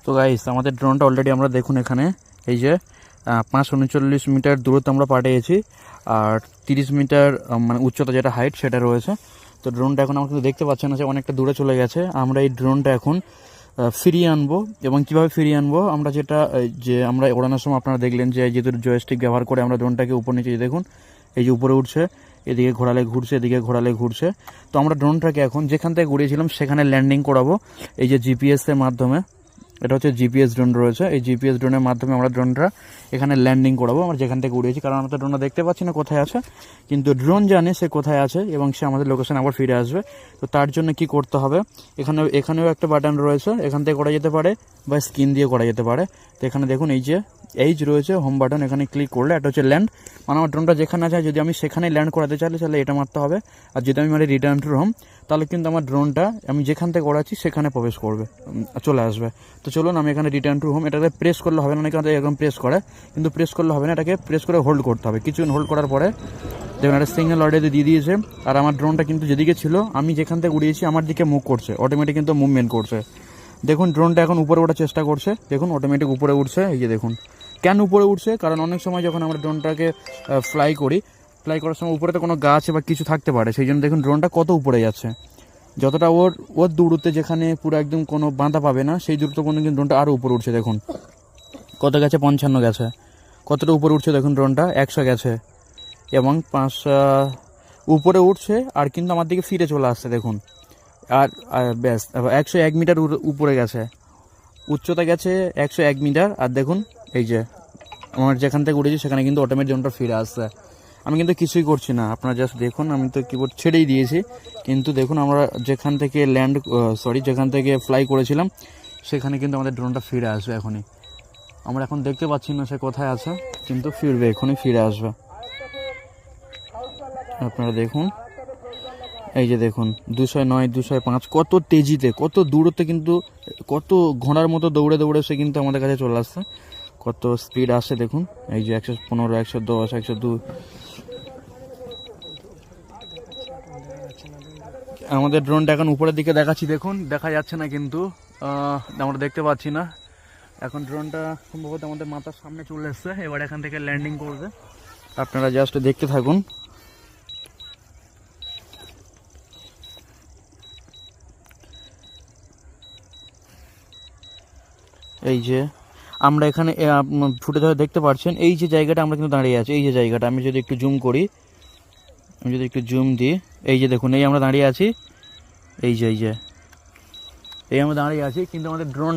তো গাইস আমাদের ড্রোনটা অলরেডি আমরা দেখুন এখানে এই যে 539 মিটার দূরত্ব আমরা পাঠিয়েছি, আর 30 মিটার মানে উচ্চতা যেটা হাইট সেটা রয়েছে। তো ড্রোনটা এখন আমরা কিন্তু দেখতে পাচ্ছেন না যে অনেকটা দূরে চলে গেছে। আমরা এই ড্রোনটা এখন ফিরিয়ে আনবো, এবং কিভাবে ফিরিয়ে আনবো আমরা যেটা যে আমরা ওড়ানোর সময় আপনারা দেখলেন যে যেহেতু জয়স্টিক ব্যবহার করে আমরা ড্রোনটাকে উপর নিচে দেখুন এই যে উপরে উঠছে, এদিকে ঘোরালে ঘুরছে, এদিকে ঘোরালে ঘুরছে। তো আমরা ড্রোনটাকে এখন যেখান থেকে উড়িয়েছিলাম সেখানে ল্যান্ডিং করাবো এই যে জিপিএস এর মাধ্যমে। এটা হচ্ছে জিপিএস ড্রোন রয়েছে, এই জিপিএস ড্রোনের মাধ্যমে আমরা ড্রোনটা এখানে ল্যান্ডিং করাবো আমরা যেখান থেকে উড়িয়েছি, কারণ আমরা তো ড্রোনটা দেখতে পাচ্ছি না কোথায় আছে, কিন্তু ড্রোন জানে সে কোথায় আছে এবং সে আমাদের লোকেশন আবার ফিরে আসবে। তো তার জন্য কি করতে হবে, এখানেও একটা বাটন রয়েছে, এখান থেকে করা যেতে পারে বা স্ক্রিন দিয়ে করা যেতে পারে। তো এখানে দেখুন এই যে এইচ রয়েছে হোম বাটন, এখানে ক্লিক করলে এটা হচ্ছে ল্যান্ড, মানে আমার ড্রোনটা যেখানে আছে যদি আমি সেখানে ল্যান্ড করাতে চাইলে তাহলে এটা মারতে হবে। আর যদি আমি মানে রিটার্ন টু হোম তাহলে কিন্তু আমার ড্রোনটা আমি যেখান থেকে করাচ্ছি সেখানে প্রবেশ করবে, চলে আসবে। তো চলুন আমি এখানে রিটার্ন টু হোম, এটাকে প্রেস করলে হবে না, অনেকে এরকম প্রেস করে, কিন্তু প্রেস করলে হবে না, এটাকে প্রেস করে হোল্ড করতে হবে। কিছুক্ষণ হোল্ড করার পরে দেখুন একটা সিগন্যাল অলরেডি দিয়ে দিয়েছে, আর আমার ড্রোনটা কিন্তু যেদিকে ছিল আমি যেখান থেকে উড়িয়েছি আমার দিকে মুভ করছে, অটোমেটিক কিন্তু মুভমেন্ট করছে। দেখুন ড্রোনটা এখন উপরে ওঠার চেষ্টা করছে, দেখুন অটোমেটিক উপরে উঠছে। এই যে দেখুন কেন উপরে উঠছে, কারণ অনেক সময় যখন আমরা ড্রোনটাকে ফ্লাই করার সময় উপরে তো কোনো গাছ বা কিছু থাকতে পারে, সেই জন্য দেখুন ড্রোনটা কত উপরে যাচ্ছে। যতটা ওর দূরত্বে যেখানে পুরো একদম কোনো বাঁধা পাবে না সেই দূরত্ব পর্যন্ত কিন্তু ড্রোনটা আরও উপরে উঠছে। দেখুন কত গেছে, 55 গেছে। কতটা উপরে উঠছে দেখুন, ড্রোনটা 100 গেছে এবং 5 উপরে উঠছে, আর কিন্তু আমার দিকে ফিরে চলে আসছে দেখুন। আর ব্যাস 101 মিটার উপরে গেছে, উচ্চতা গেছে 101 মিটার। আর দেখুন এই যে আমার যেখান থেকে উঠেছি সেখানে কিন্তু অটোমেটিক ড্রোনটা ফিরে আসছে। আমি কিন্তু কিছুই করছি না, আপনারা জাস্ট দেখুন, আমি তো কিবোর্ড ছেড়েই দিয়েছি, কিন্তু দেখুন আমরা যেখান থেকে যেখান থেকে ফ্লাই করেছিলাম সেখানে কিন্তু আমাদের ড্রোনটা ফিরে আসবে এখনই। আমরা এখন দেখতে পাচ্ছি না সে কোথায় আছে, কিন্তু ফিরবে, এখনই ফিরে আসবে। আপনারা দেখুন এই যে দেখুন 209, 205 কত তেজিতে, কত দূরত্বে, কিন্তু কত ঘোড়ার মতো দৌড়ে দৌড়ে সে কিন্তু আমাদের কাছে চলে আসছে। কত স্পিড আসে দেখুন, এই যে 115, 110, 102। আমাদের ড্রোনটা এখন উপরের দিকে দেখাচ্ছি, দেখুন দেখা যাচ্ছে না, কিন্তু আমরা দেখতে পাচ্ছি না। এখন ড্রোনটা সম্ভবত আমাদের মাথার সামনে চলে এসছে, এবার এখান থেকে ল্যান্ডিং করবে। আপনারা জাস্ট দেখতে থাকুন। এই যে আমরা এখানে ফুটে ধরে দেখতে পাচ্ছেন এই যে জায়গাটা আমরা কিন্তু দাঁড়িয়ে আছি, এই যে জায়গাটা আমি যদি একটু জুম করি, আমি যদি একটু জুম দিই, এই যে দেখুন এই আমরা দাঁড়িয়ে আছি, এই যে আমরা দাঁড়িয়ে আছি, কিন্তু আমাদের ড্রোন